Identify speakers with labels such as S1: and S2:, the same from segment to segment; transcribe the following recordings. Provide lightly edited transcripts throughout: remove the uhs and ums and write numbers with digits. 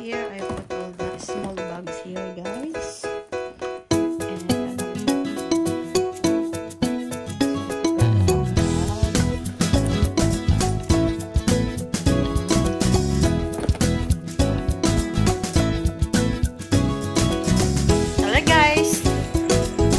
S1: here I put all the small bags here, guys. Hello guys!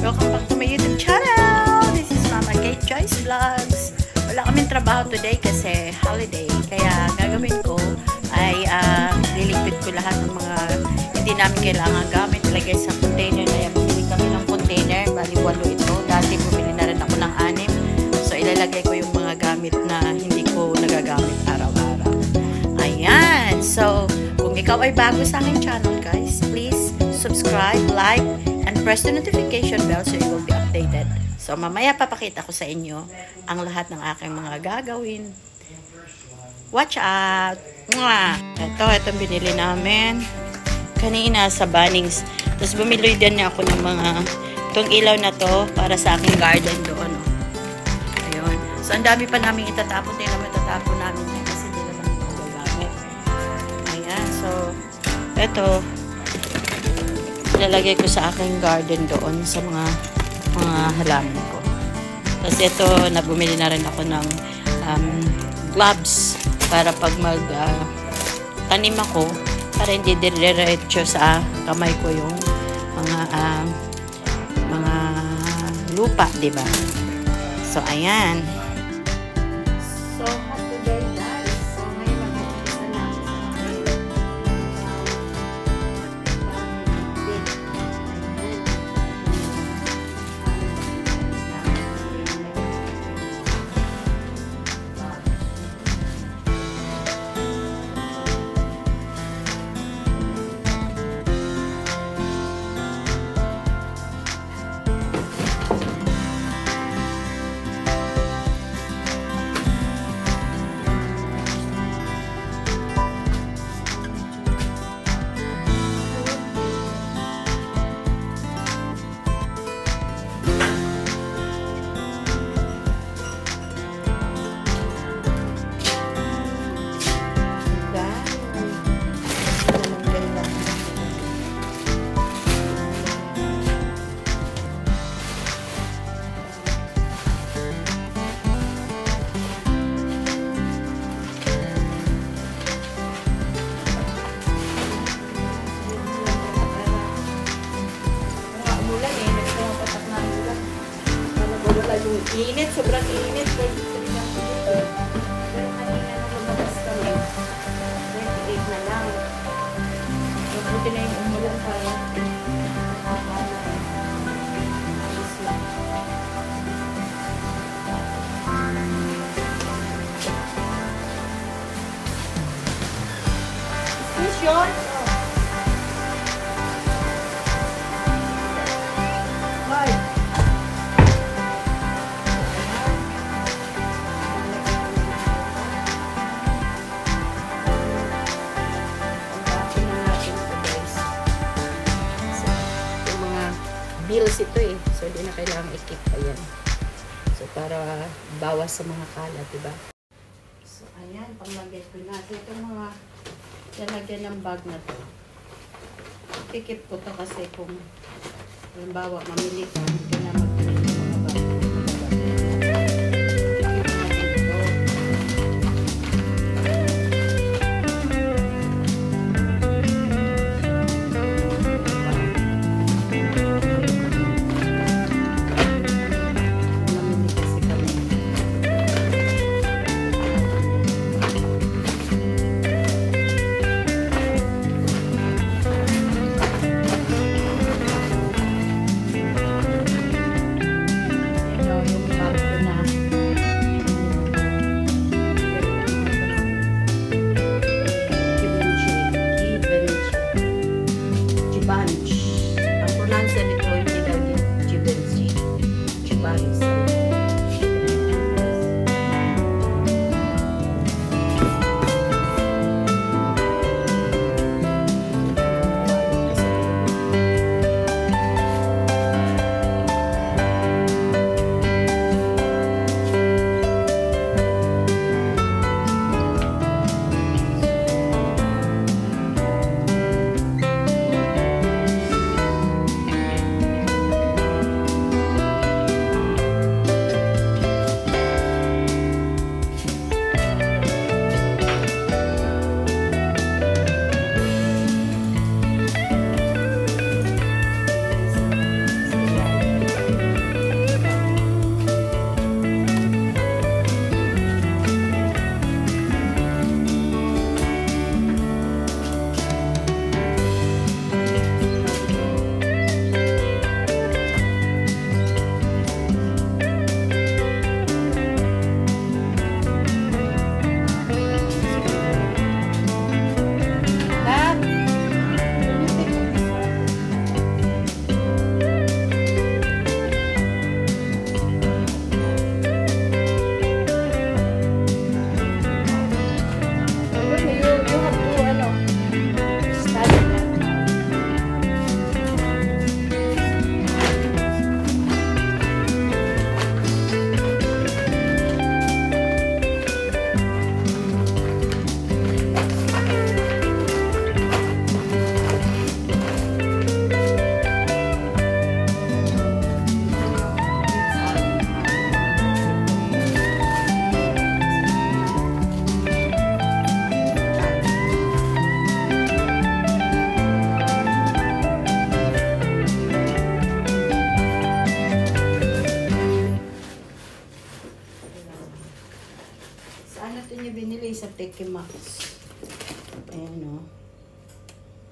S1: Welcome back to my YouTube channel! This is Mama Kate Joyce Vlogs. Wala kaming trabaho today kasi holiday. Kaya gagawin ko ay liligpit ko lahat ng mga hindi namin kailangan gamit. Ilagay sa container. Kaya bumili kami ng container. Bali 8 ito. Dati bumili na rin ako ng 6. So ilalagay ko yung mga gamit na hindi ko nagagamit araw-araw. Ayan. So kung ikaw ay bago sa aking channel guys, please subscribe, like, and press the notification bell so you will be updated. So, mamaya papakita ko sa inyo ang lahat ng aking mga gagawin. Watch out! Mwah! Itong binili namin kanina sa Bunnings. Tapos bumili din ako ng mga itong ilaw na to para sa aking garden doon. Oh. Ayun. So, ang dami pa namin itatapon. Hindi naman itatapon namin yan kasi hindi naman ito gagamit. Ayan. So, ito ilalagay ko sa aking garden doon sa mga halaman ko. Tapos ito, nabumili na rin ako ng gloves para pag tanim ako, para hindi diretso sa kamay ko yung mga lupa, diba? So, ayan. So, today guys, so ngayon mag-umpisa na sa init, sobrang init. Pero kanina nung lumabas kami, 28 na lang. Mabuti na yung umulan para ayos lang. Is this yours? Bills ito eh. So, hindi na kailangan i-keep pa yan. So, para bawas sa mga kalat, diba? So, ayan. Panglagay ko natin itong mga lalagyan ng bag na to. I-keep ko to kasi kung halimbawa, mamili ka, hindi ka na magpili ng mga bag.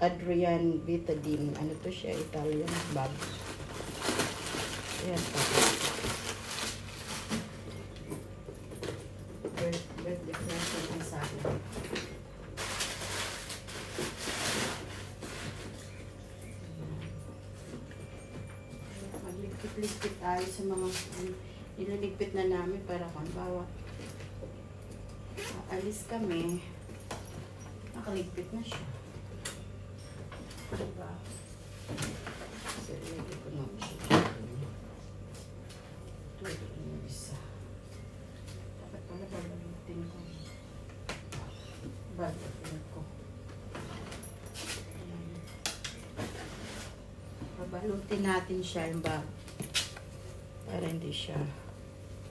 S1: Adrian Betadine. Ano to siya? Italian bag. Ayan pa. Birthday present ang sana. Magligpit-ligpit tayo sa mga nilaligpit na namin para kung bawa alis kami, nakaligpit na siya. Diba? So, ilagay ko na siya. Ito yung isa. Dapat pala babalutin ko. Babalutin ko. Babalutin natin siya yung bag. Para hindi siya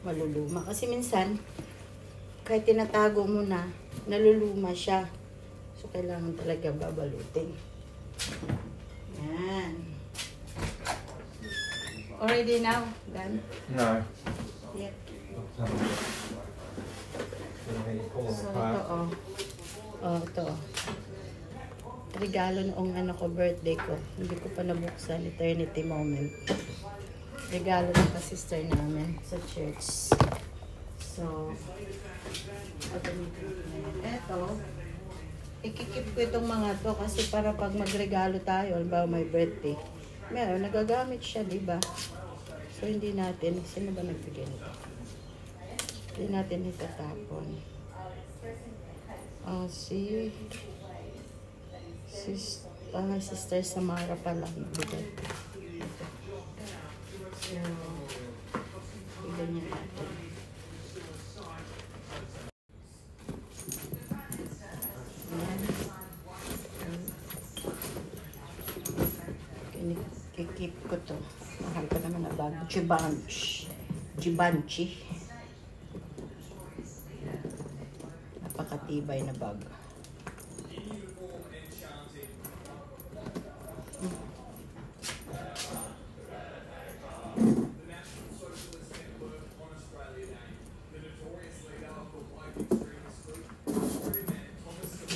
S1: maluluma. Kasi minsan, kahit tinatago mo na, naluluma siya. So, kailangan talaga babalutin. Yan. Already now? Done?
S2: No.
S1: Yeah.
S2: So,
S1: So, ito oh. Oh, ito oh. Regalo noong ano ko, birthday ko. Hindi ko pa nabuksan. Eternity moment. Regalo ng ka-sister namin sa church. So, eto, ikikip ko itong mga to kasi para pag magregalo tayo, halimbawa may birthday, meron, nagagamit siya, diba? So, hindi natin, sino ba nagbigay nito? Hindi natin itatapon. Sister Samara pala nagbigay. So, ganyan natin. Kikip ko to. Mahal ko naman na bag. Givenchy. Napakatibay na bag.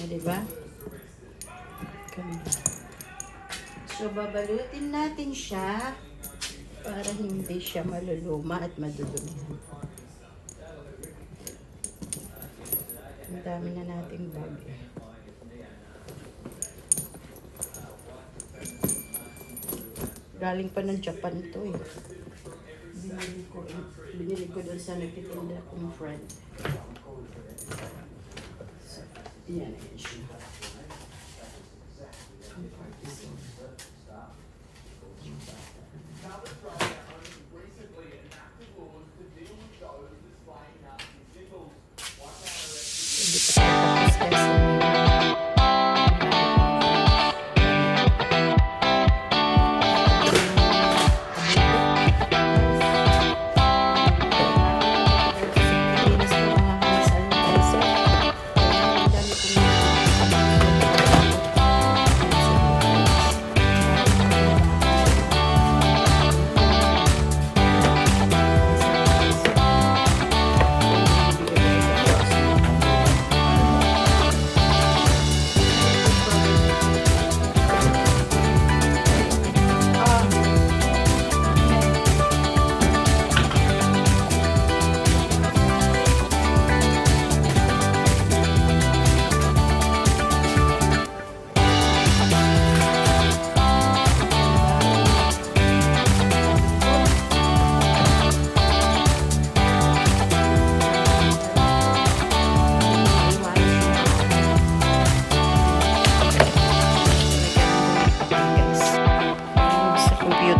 S1: Diba? So, babalutin natin siya para hindi siya maluluma at madudumihan. Ang dami na nating bag. Galing pa ng Japan to eh. Binili ko doon sa nagtitinda kong friend. So, yan siya.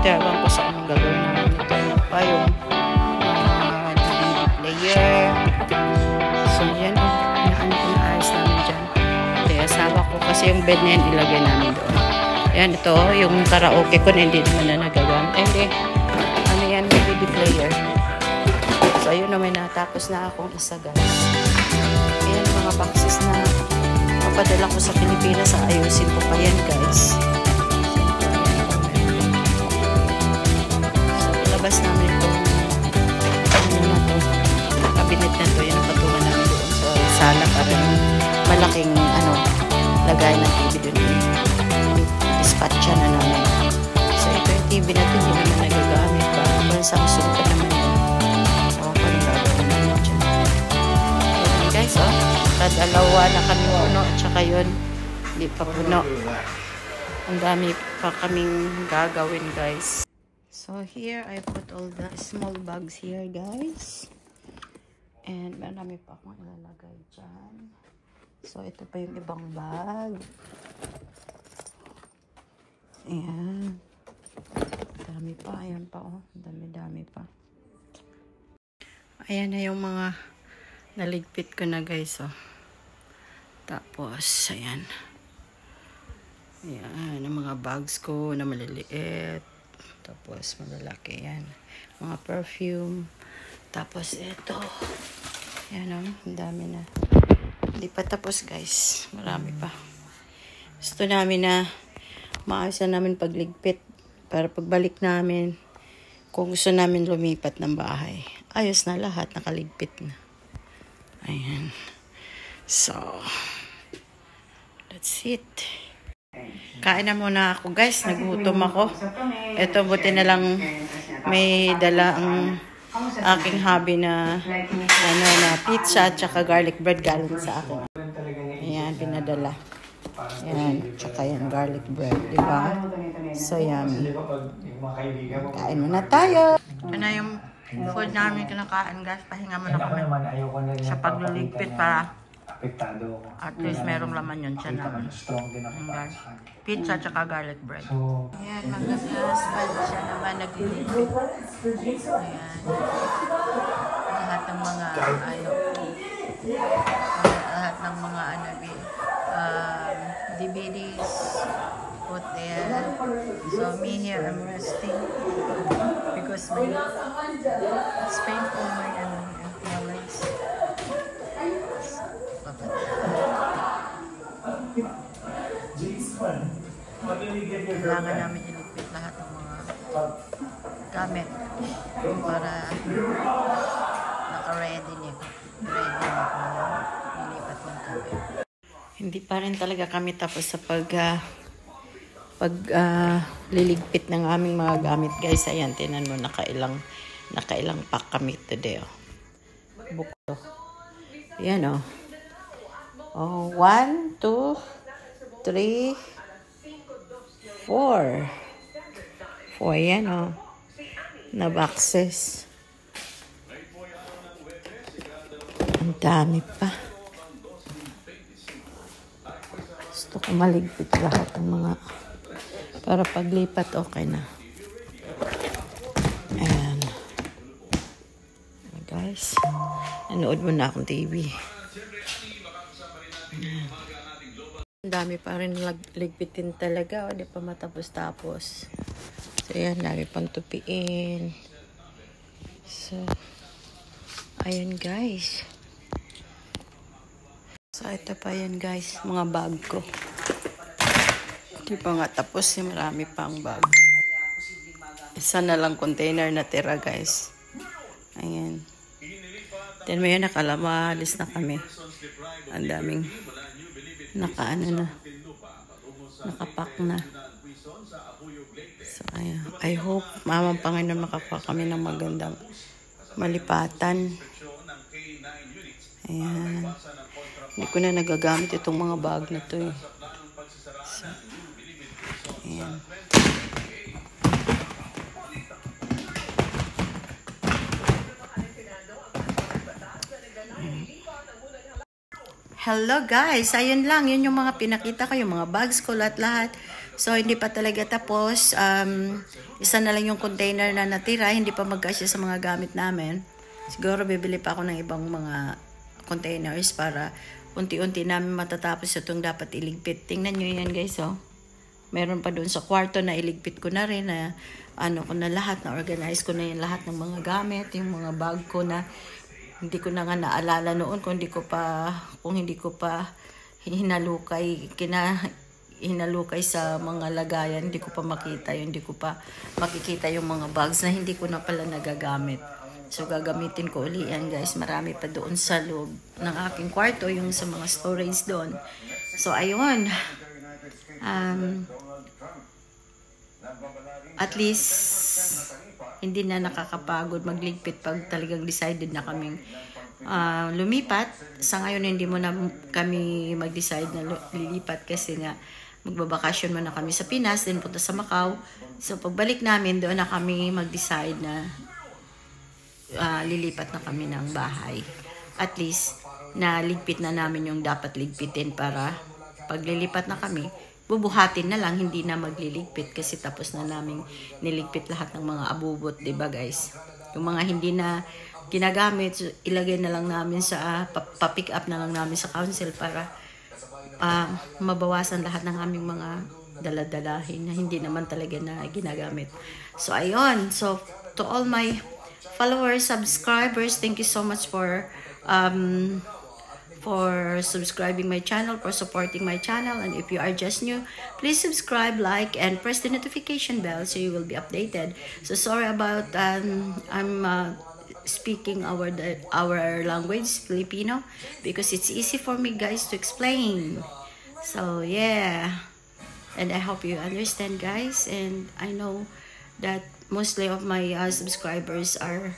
S1: Ewan ko sa anong gagawin namin ito. Pa yung player. So yan o. Inaayos namin dyan. Ito yung asawa ko kasi yung bed na yan ilagay namin doon. Ayan ito. Yung karaoke ko na hindi naman na nagagamit. Hindi. Ano yan yung DVD player. So ayun na may natapos na akong isa guys. Ayan mga boxes na papadala ko sa Pilipinas. Ayusin ko pa yan guys. Labas namin ito cabinet na ito, yung patungan namin doon sa sala para yung malaking lagay ng TV doon. TV na ito, hindi naman nagagamit pa. Kung Samsung ka naman yun. O, panlaro ka naman dyan. Ayan guys, oh. Kadalawa na kami puno. At saka yun, hindi pa puno. Ang dami pa kaming gagawin guys. So here, I put all the small bags here guys. And marami pa akong ilalagay dyan. So, ito pa yung ibang bag. Ayan. Dami pa. Ayan pa, oh. Dami-dami pa. Ayan na yung mga naligpit ko na, guys, oh. Tapos, ayan. Ayan, ang mga bags ko na maliliit. Tapos, malalaki. Ayan. Mga perfume. Tapos, ito. Ayan, oh. Ang dami na. Hindi pa tapos guys. Marami pa. Gusto namin na maayos na namin pagligpit. Para pagbalik namin, kung gusto namin lumipat ng bahay, ayos na lahat. Nakaligpit na. Ayan. So, that's it. Kain na muna ako guys. Nagutom ako. Ito, buti na lang may dala ang aking hobby na pizza at saka garlic bread galing sa akin. Ayan, pinadala. Ayan, tsaka yan, garlic bread, di ba? So, yummy. Kain muna tayo. Ito na yung food namin kinakain, guys. Pahinga muna kami sa pagluligpit para at least merong laman yun siya namin. Pizza tsaka garlic bread. Ayan, mag-husband siya naman nagliligpit. Ayan. Lahat ng mga DVDs put there. So me here, I'm resting because it's painful my legs. Kailangan namin iligpit lahat ng mga gamit para naka-ready niya. Ready na ilipat ng gamit. Hindi pa rin talaga kami tapos sa liligpit ng aming mga gamit guys. Ayan, tinan mo, nakailang pack kami today. Oh. Bukto. Ayan, oh. Oh, 1, 2, 3, 4. 4, yan, oh. Na boxes. Ang dami pa. Gusto ko maligpit lahat ng mga para paglipat okay na. Ayan. Guys, nanood mo na akong TV. Ang dami pa rin ligpitin talaga. O, di pa matapos-tapos. So, yan. Dami pang tupiin. So, ayan guys. So, ito pa yan guys. Mga bag ko. Di pa nga tapos. Marami pang bag. Isa na lang container na tira guys. Ayan. Then may nakalamalis na kami. Ang daming nakapack na. So, ayan. I hope, Mamang Panginoon, makakuha kami ng magandang malipatan. Ayan. Hindi ko na nagagamit itong mga bag na to eh. So, ayan. Hello guys, ayun lang, yun yung mga pinakita ko, yung mga bags ko, lahat-lahat. So, hindi pa talaga tapos. Isa na lang yung container na natira, hindi pa magkasya sa mga gamit namin. Siguro bibili pa ako ng ibang mga containers para unti-unti namin matatapos itong dapat iligpit. Tingnan nyo yan guys, oh. Meron pa doon sa kwarto na iligpit ko na rin, na ano ko na lahat, na organize ko na yung lahat ng mga gamit, yung mga bag ko na hindi ko na nga naalala noon kung hindi ko pa hinalukay sa mga lagayan, hindi ko pa makita yun, hindi ko pa makikita yung mga bags na hindi ko na pala nagagamit. So gagamitin ko uli yan guys. Marami pa doon sa loob ng aking kwarto, yung sa mga storage doon. So ayun. at least hindi na nakakapagod magligpit pag talagang decided na kaming lumipat. Sa ngayon hindi mo na kami mag-decide na lilipat kasi nga magbabakasyon muna kami sa Pinas, then punta sa Macau. So pagbalik namin, doon na kami mag-decide na lilipat na kami ng bahay. At least na ligpit na namin yung dapat ligpitin para pag lilipat na kami, bubuhatin na lang, hindi na magliligpit kasi tapos na namin niligpit lahat ng mga abubot, diba guys? Yung mga hindi na ginagamit, ilagay na lang namin sa, pa-pick up na lang namin sa council para mabawasan lahat ng aming mga daladalahin na hindi naman talaga na ginagamit. So, ayun. So, to all my followers, subscribers, thank you so much for subscribing my channel, for supporting my channel. And if you are just new, please subscribe, like, and press the notification bell so you will be updated. So sorry about I'm speaking our language, Filipino, because it's easy for me guys to explain. So yeah, and I hope you understand guys, and I know that mostly of my subscribers are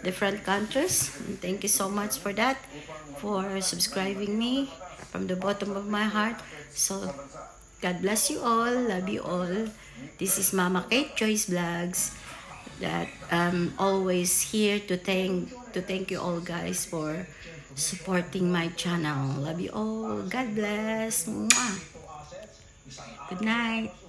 S1: different countries. And thank you so much for that, for subscribing me from the bottom of my heart. So God bless you all, love you all. This is Mama Kate Joyce Vlogs, that always here to thank you all guys for supporting my channel. Love you all. God bless. Mwah. Good night.